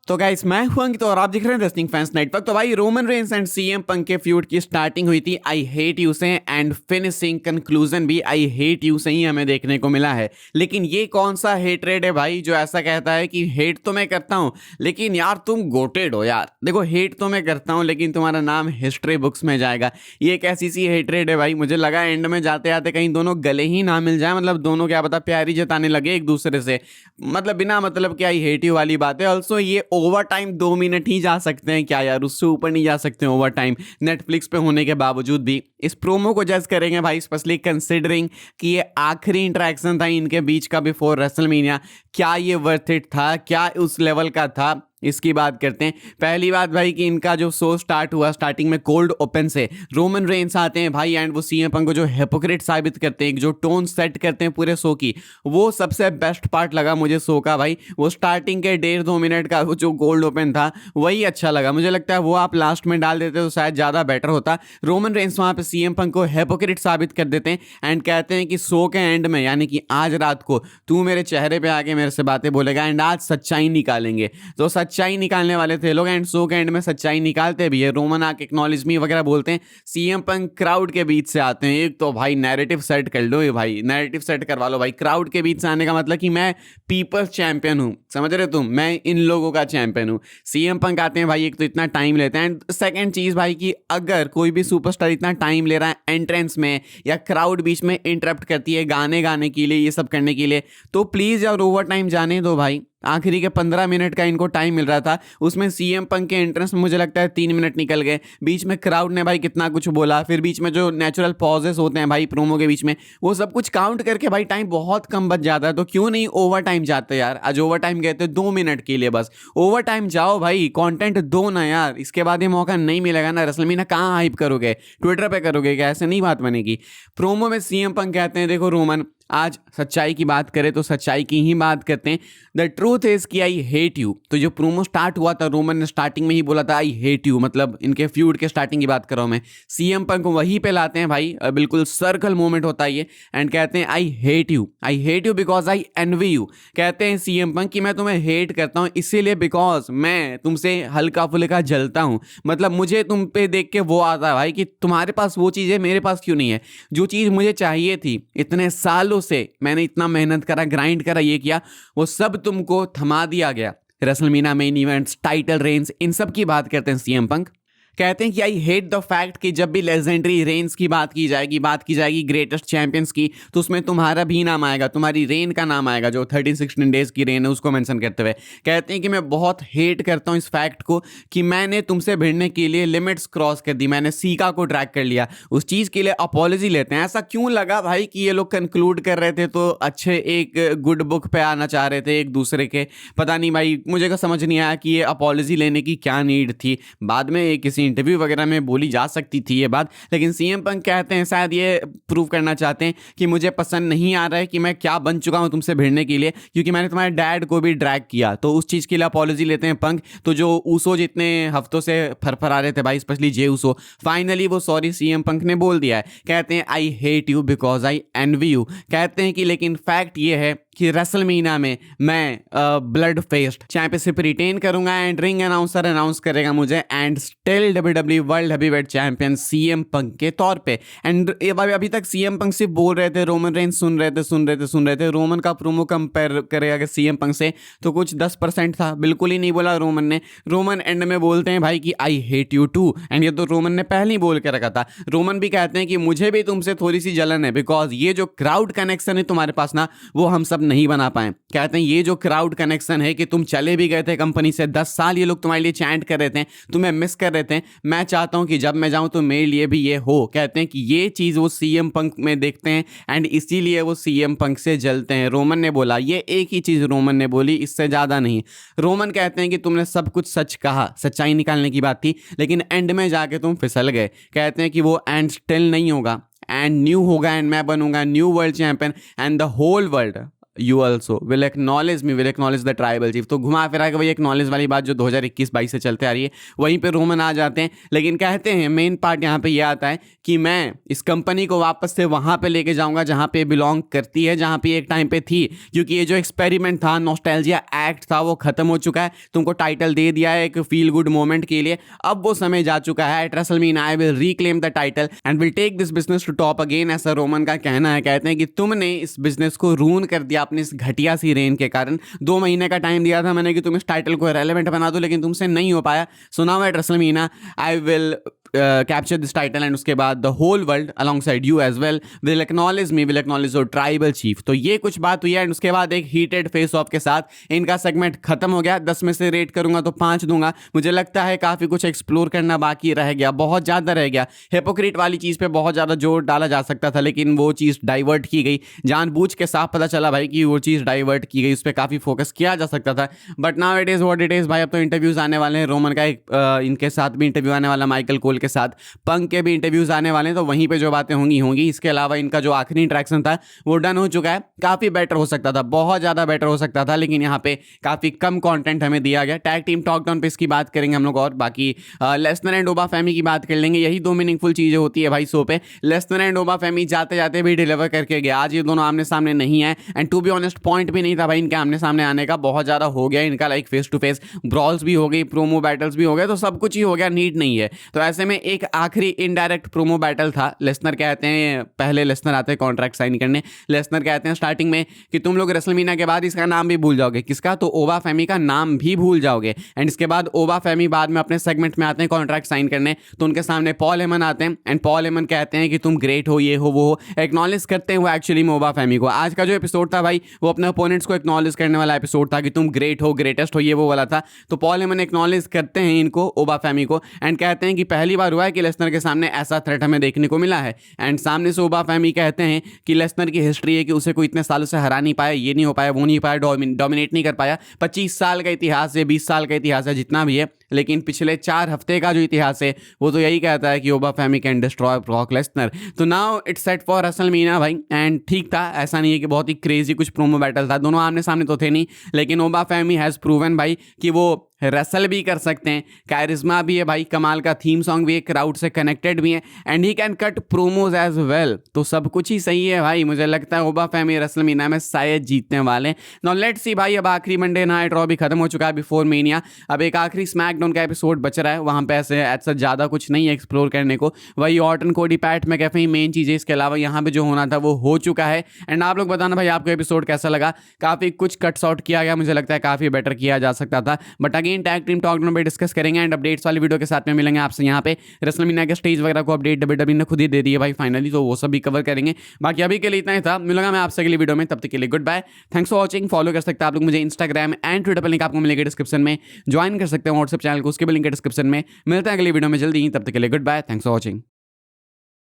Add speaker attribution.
Speaker 1: तो गाइस मैं हूं अंकित और आप देख रहे हैं रेसलिंग फैंस नेटवर्क। तो भाई Roman Reigns and CM Punk के फ्यूड की स्टार्टिंग हुई थी आई हेट यू से एंड फिनिशिंग कंक्लूजन भी आई हेट यू से ही हमें देखने को मिला है। लेकिन ये कौन सा हेटरेड है भाई जो ऐसा कहता है कि हेट तो मैं करता हूं लेकिन यार तुम गोटेड हो यार। देखो हेट तो मैं करता हूं लेकिन तुम्हारा नाम हिस्ट्री बुक्स में जाएगा। ये एक ऐसी सी हेटरेड है भाई, मुझे लगा एंड में जाते जाते कहीं दोनों गले ही ना मिल जाए, मतलब दोनों क्या पता प्यारी जताने लगे एक दूसरे से, मतलब बिना मतलब कि आई हेट यू वाली बात है। ऑल्सो ये ओवर टाइम 2 मिनट ही जा सकते हैं क्या यार, उससे ऊपर नहीं जा सकते हैं ओवर टाइम नेटफ्लिक्स पे होने के बावजूद भी। इस प्रोमो को जज करेंगे भाई स्पेशली कंसिडरिंग कि ये आखिरी इंटरेक्शन था इनके बीच का बिफोर रेसलमेनिया। क्या ये वर्थ इट था, क्या उस लेवल का था, इसकी बात करते हैं। पहली बात भाई कि इनका जो शो स्टार्ट हुआ स्टार्टिंग में कोल्ड ओपन से रोमन रेंस आते हैं भाई एंड वो सीएम पंक को जो हिपोक्रेट साबित करते हैं, जो टोन सेट करते हैं पूरे शो की, वो सबसे बेस्ट पार्ट लगा मुझे शो का भाई। वो स्टार्टिंग के 1.5-2 मिनट का वो जो कोल्ड ओपन था वही अच्छा लगा। मुझे लगता है वो आप लास्ट में डाल देते तो शायद ज़्यादा बेटर होता। रोमन रेंस वहाँ पे सीएम पंक को हिपोक्रेट साबित कर देते हैं एंड कहते हैं कि शो के एंड में यानी कि आज रात को तू मेरे चेहरे पे आके मेरे से बातें बोलेगा एंड आज सच्चाई निकालेंगे। तो सच्चाई निकालने वाले थे लोग एंड शो के एंड में सच्चाई निकालते भी है। रोमन आके एक्नॉलेज मी वगैरह बोलते हैं, सीएम पंक क्राउड के बीच से आते हैं। एक तो भाई नैरेटिव सेट कर लो, ये भाई नैरेटिव सेट करवा लो भाई। क्राउड के बीच से आने का मतलब कि मैं पीपल्स चैंपियन हूं, समझ रहे तुम, मैं इन लोगों का चैंपियन हूं। सीएम पंक आते हैं भाई, एक तो इतना टाइम लेते हैं एंड सेकेंड चीज भाई कि अगर कोई भी सुपरस्टार इतना टाइम ले रहा है एंट्रेंस में या क्राउड बीच में इंटरप्ट करती है गाने गाने के लिए, ये सब करने के लिए, तो प्लीज यार ओवर टाइम जाने दो भाई। आखिरी के 15 मिनट का इनको टाइम मिल रहा था, उसमें सीएम पंक के एंट्रेंस में मुझे लगता है 3 मिनट निकल गए। बीच में क्राउड ने भाई कितना कुछ बोला, फिर बीच में जो नेचुरल पॉजेस होते हैं भाई प्रोमो के बीच में, वो सब कुछ काउंट करके भाई टाइम बहुत कम बच जाता है। तो क्यों नहीं ओवर टाइम जाते यार। आज ओवर टाइम गए थे 2 मिनट के लिए, बस ओवर टाइम जाओ भाई, कंटेंट दो ना यार। इसके बाद ये मौका नहीं मिलेगा ना, रेसलमेनिया कहाँ हाइप करोगे, ट्विटर पे करोगे क्या? ऐसे नहीं बात बनेगी। प्रोमो में सीएम पंक कहते हैं देखो रोमन, आज सच्चाई की बात करें तो सच्चाई की ही बात करते हैं। द ट्रूथ इज कि आई हेट यू। तो जो प्रोमो स्टार्ट हुआ था रोमन ने स्टार्टिंग में ही बोला था आई हेट यू, मतलब इनके फ्यूड के स्टार्टिंग की बात कर रहा हूं मैं। सीएम पंक को वहीं पे लाते हैं भाई, बिल्कुल सर्कल मोमेंट होता है ये एंड कहते हैं I hate you because I envy you. कहते हैं सीएम पंक कि मैं तुम्हें हेट करता हूं इसीलिए बिकॉज मैं तुमसे हल्का फुल्का जलता हूं। मतलब मुझे तुम पे देख के वो आता है भाई कि तुम्हारे पास वो चीज़ है मेरे पास क्यों नहीं है। जो चीज़ मुझे चाहिए थी इतने सालों से मैंने इतना मेहनत करा, ग्राइंड करा, ये किया, वो सब तुमको थमा दिया गया। WrestleMania main events, title reigns, इन सब की बात करते हैं सीएम पंक। कहते हैं कि आई हेट द फैक्ट कि जब भी लेजेंडरी रेंज की बात की जाएगी ग्रेटेस्ट चैंपियंस की, तो उसमें तुम्हारा भी नाम आएगा, तुम्हारी रेन का नाम आएगा जो 13-16 डेज की रेन है उसको मेंशन करते हुए। कहते हैं कि मैं बहुत हेट करता हूं इस फैक्ट को कि मैंने तुमसे भिड़ने के लिए लिमिट्स क्रॉस कर दी, मैंने सीका को ट्रैक कर लिया। उस चीज़ के लिए अपॉलॉजी लेते हैं। ऐसा क्यों लगा भाई कि ये लोग कंक्लूड कर रहे थे तो अच्छे एक गुड बुक पे आना चाह रहे थे एक दूसरे के, पता नहीं भाई मुझे समझ नहीं आया कि ये अपॉलॉजी लेने की क्या नीड थी। बाद में किसी इंटरव्यू वगैरह में बोली जा सकती थी ये बात, लेकिन सीएम पंक कहते हैं शायद ये प्रूव करना चाहते हैं कि मुझे पसंद नहीं आ रहा है कि मैं क्या बन चुका हूं तुमसे भिड़ने के लिए, क्योंकि मैंने तुम्हारे डैड को भी ड्रैग किया। तो उस चीज़ के लिए अपॉलॉजी लेते हैं पंक। तो जो ऊसो जितने हफ्तों से फरफरा रहे थे भाई, स्पेशली जे ऊसो, फाइनली वो सॉरी सीएम पंक ने बोल दिया है। कहते हैं I hate you because I envy you. कहते हैं कि लेकिन फैक्ट ये है कि रेसलमेनिया में मैं ब्लड फेस्ड चैंपियनशिप रिटेन करूंगा एंड रिंग अनाउंसर अनाउंस करेगा मुझे and still WW world heavyweight champion CM Punk के तौर पे। एंड अभी तक सीएम पंक सिर्फ बोल रहे थे, रोमन रेंस सुन रहे थे। रोमन का प्रोमो कंपेयर करेगा अगर सीएम पंक से तो कुछ 10% था, बिल्कुल ही नहीं बोला रोमन ने। रोमन एंड में बोलते हैं भाई कि I hate you too, and ये तो रोमन ने पहले ही बोल के रखा था। रोमन भी कहते हैं कि मुझे भी तुमसे थोड़ी सी जलन है बिकॉज ये जो क्राउड कनेक्शन है तुम्हारे पास ना, वो हम सब नहीं बना पाए। कहते हैं ये जो क्राउड कनेक्शन है कि तुम चले भी गए थे कंपनी से, 10 साल ये लोग तुम्हारे लिए चैंट कर रहे थे, तुम्हें मिस कर रहे थे, मैं चाहता हूं कि जब मैं जाऊं तो मेरे लिए भी ये हो। कहते हैं कि ये चीज वो सीएम पंक में देखते हैं एंड इसीलिए वो सीएम पंक से जलते हैं। रोमन ने बोला, ये एक ही चीज रोमन ने बोली, इससे ज्यादा नहीं। रोमन कहते हैं कि तुमने सब कुछ सच कहा, सच्चाई निकालने की बात थी, लेकिन एंड में जाके तुम फिसल गए। कहते हैं कि वो एंड स्टिल नहीं होगा, एंड न्यू होगा एंड मैं बनूंगा new world champion and the whole world you also will acknowledge me, will acknowledge the tribal chief. तो घुमा फिरा के वही एक्नॉलेज वाली बात जो 2021-22 से चलते आ रही है, वहीं पे रोमन आ जाते हैं। लेकिन कहते हैं मेन पार्ट यहाँ पे ये आता है कि मैं इस कंपनी को वापस से वहाँ पे लेके जाऊँगा जहाँ पे बिलोंग करती है, जहाँ पे एक टाइम पे थी, क्योंकि ये जो एक्सपेरिमेंट था, नॉस्टैल्जिया एक्ट था, वो खत्म हो चुका है। तुमको टाइटल दे दिया है एक फील गुड मोमेंट के लिए, अब वो समय जा चुका है। At WrestleMania I will reclaim the title and will take this business to top again, ऐसा रोमन का कहना है। कहते हैं कि तुमने इस बिजनेस को रून कर दिया अपनी इस घटिया सी रेन के कारण। 2 महीने का टाइम दिया था मैंने कि तुम इस टाइटल को रेलेवेंट बना दो, लेकिन तुमसे नहीं हो पाया। So now at WrestleMania I will capture this title and उसके बाद the whole world alongside you as well will acknowledge me, will acknowledge your tribal chief. तो ये कुछ बात हुई है एंड उसके बाद एक हीटेड फेस ऑफ के साथ इनका सेगमेंट खत्म हो गया। 10 में से रेट करूंगा तो 5 दूंगा। मुझे लगता है काफी कुछ एक्सप्लोर करना बाकी रह गया, बहुत ज्यादा रह गया। हिपोक्रेट वाली चीज पे बहुत ज्यादा जोर डाला जा सकता था, लेकिन वो चीज डाइवर्ट की गई जानबूझ के। साफ पता चला भाई कि वो चीज डाइवर्ट की गई, उस पर काफी फोकस किया जा सकता था। But now it is what it is भाई। अब तो इंटरव्यूज आने वाले हैं, रोमन का एक इनके साथ भी इंटरव्यू आने वाला, माइकल कोल के साथ, पंक के भी इंटरव्यूज आने वाले हैं। तो वहीं पे जो बातें होंगी। इसके अलावा इनका जो आखिरी इंटरेक्शन था वो डन हो चुका है। काफी बेटर हो सकता था, बहुत ज्यादा बेटर हो सकता था, लेकिन यहाँ पे काफी कम कंटेंट हमें दिया गया। टैग टीम टॉक डाउन पे इसकी बात करेंगे हम लोग, और बाकी लेसनर एंड ओबा फेमी की बात कर लेंगे। यही 2 मीनिंगफुल चीजें होती है भाई शो पे। लेसनर एंड ओबा फेमी जाते जाते भी डिलीवर करके गया। आज ये दोनों आमने सामने नहीं है and to be honest point भी नहीं था भाई इनके आमने सामने आने का। बहुत ज्यादा हो गया इनका, like face to face brawls भी हो गई, प्रोमो बैटल्स भी हो गए, तो सब कुछ ही हो गया, नीड नहीं है। तो ऐसे में एक आखिरी इनडायरेक्ट प्रोमो बैटल था। लेसनर कहते हैं, पहले लेसनर आते हैं कॉन्ट्रैक्ट साइन करने, लेसनर कहते हैं स्टार्टिंग में कि तुम लोग रेसलमेनिया के बाद इसका नाम भी भूल जाओगे। किसका? तो ओबा फेमी का नाम भी भूल जाओगे। एंड इसके बाद ओबा फेमी बाद में अपने सेगमेंट में आते हैं कॉन्ट्रैक्ट साइन करने, तो उनके सामने पॉल हेमन आते हैं एंड पॉल हेमन कहते हैं कि तुम ग्रेट हो, ये हो वो हो, एक्नॉलेज करते हैं वो एक्चुअली में ओबा फेमी को। आज का जो एपिसोड था भाई वो अपने अपोनेंट्स को एक्नॉलेज करने वाला एपिसोड था कि तुम ग्रेट हो, ग्रेटेस्ट हो, ये वो वाला था। तो पॉल हेमन एक्नॉलेज करते हैं इनको, ओबा फेमी को, एंड कहते हैं कि पहली बार हुआ है कि लेसनर के सामने ऐसा थ्रेट हमें देखने को मिला है। एंड सामने से ओबा फेमी कहते हैं कि लेसनर की हिस्ट्री है कि उसे कोई इतने सालों से हरा नहीं पाया, ये नहीं हो पाया, वो नहीं पाया, डोमिनेट नहीं कर पाया। 25 साल का इतिहास है, 20 साल का इतिहास है, जितना भी है, लेकिन पिछले 4 हफ्ते का जो इतिहास है वो तो यही कहता है कि ओबा फेमी कैन डिस्ट्रॉय ब्रॉक लेसनर। तो now it's set for WrestleMania भाई। एंड ठीक था, ऐसा नहीं है कि बहुत ही क्रेजी कुछ प्रोमो बैटल था, दोनों आमने सामने तो थे नहीं, लेकिन ओबा फेमी हैज प्रूवन भाई कि वो रेसल भी कर सकते हैं, कैरिज्मा भी है भाई, कमाल का थीम सॉन्ग भी है, क्राउड से कनेक्टेड भी है, and he can cut promos as well. तो सब कुछ ही सही है भाई। मुझे लगता है ओबा फेमी रेसलमेनिया में शायद जीतने वाले। नाउ लेट्स सी भाई, अब आखिरी मंडे नाइट रॉ भी खत्म हो चुका है बिफोर मेनिया। अब एक आखिरी स्मैकडाउन का एपिसोड बच रहा है, वहाँ पे ऐसे ऐसा ज़्यादा कुछ नहीं है एक्सप्लोर करने को। वही ऑर्टन कोडी पैट मैकएफे मेन चीज़ें, इसके अलावा यहाँ पे जो होना था वो हो चुका है। एंड आप लोग बताना भाई आपको एपिसोड कैसा लगा। काफ़ी कुछ कट्स आउट किया गया, मुझे लगता है काफ़ी बेटर किया जा सकता था। But again tag team talk में डिस्कस करेंगे एंड अपडेट्स वाली वीडियो के साथ में मिलेंगे आपसे। यहाँ पे रेसलमेनिया के स्टेज वगैरह को अपडेट डब्ल्यूडब्ल्यूई ने खुद ही दे दी है भाई फाइनली, तो वो सब भी कवर करेंगे। बाकी अभी के लिए इतना ही था, मिलूंगा मैं आपसे अगली वीडियो में, तब तक के लिए goodbye, thanks for watching. Follow कर सकते हैं आप लोग मुझे इंस्टाग्राम एंड ट्विटर पर, लिंक आपको मिलेगा डिस्क्रिप्शन में। ज्वाइन कर सकते हैं व्हाट्सएप चैनल को, उसके भी लिंक है डिस्क्रिप्शन में। मिलते हैं अगली वीडियो में जल्दी ही, तब तक के लिए goodbye, thanks for watching.